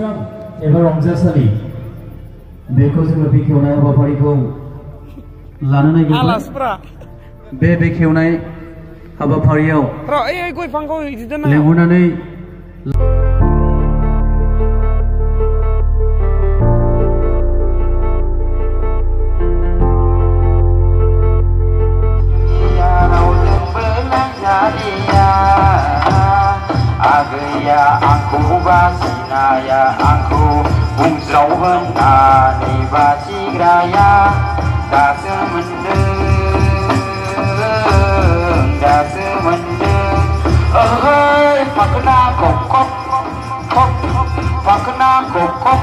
बोसोर एबा रंजासालि बेखौ जोङो बेखेवनाय हाबाफारिखौ लानो नागिरदों। बे बेखेवनाय हाबाफारियाव लेंहरनानै Agaya angku basinaya angku bungsau benani basigraya dasa mendeng ahai pakna kokok pakna kokok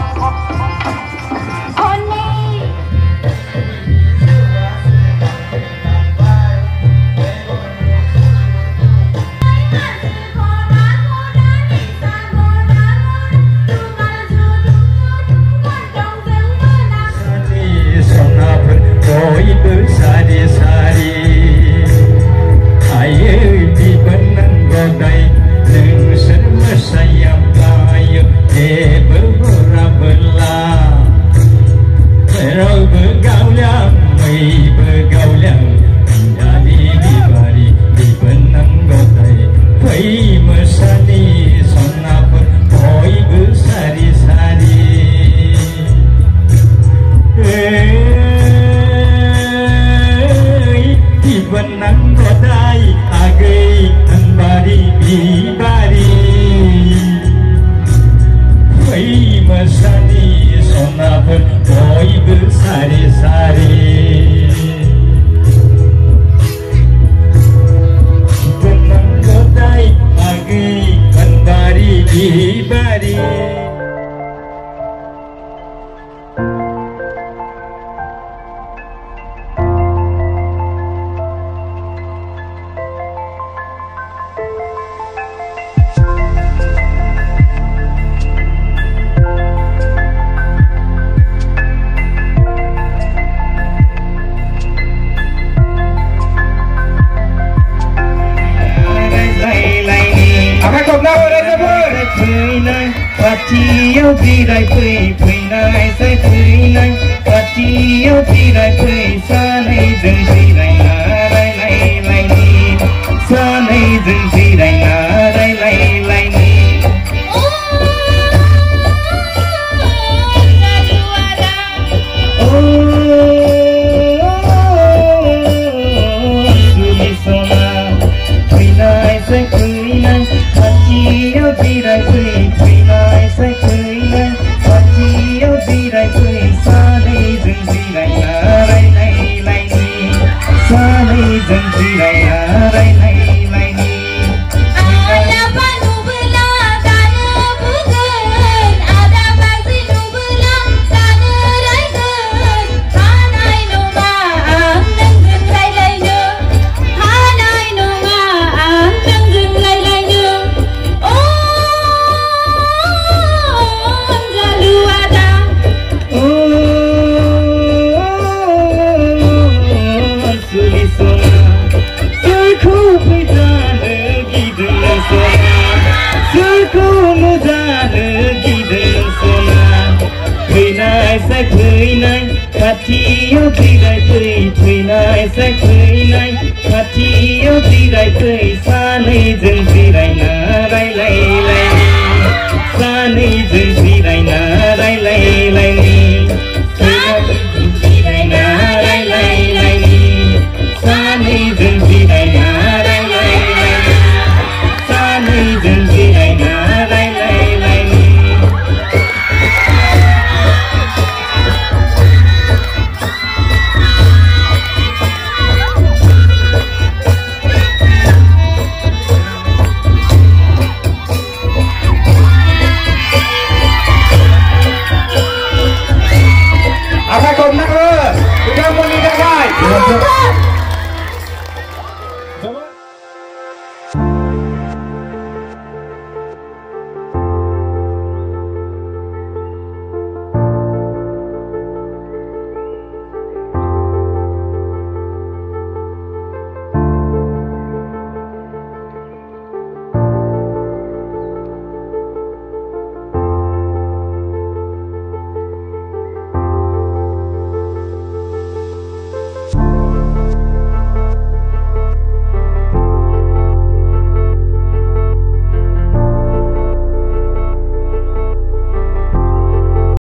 Patiau tidak pui nai sai pui nai Patiau tidak pui sanai jeng tidak narai lai ni sanai jeng tidak narai lai ni suli sona pui nai sai pui nai Patiau tidak pui sai pui nai Patiau tidak pui sanai jeng tidak narai lai ni sanai jeng tidak narai lai ni ada panu belah dana bukan ada bagi nu belah dana raikan hanai nu maang nang jeng lai nu hanai nu maang nang jeng lai nu sai pui nai Patiau tidak pui nai sai pui nai Patiau tidak pui sanai jeng tidak narai lai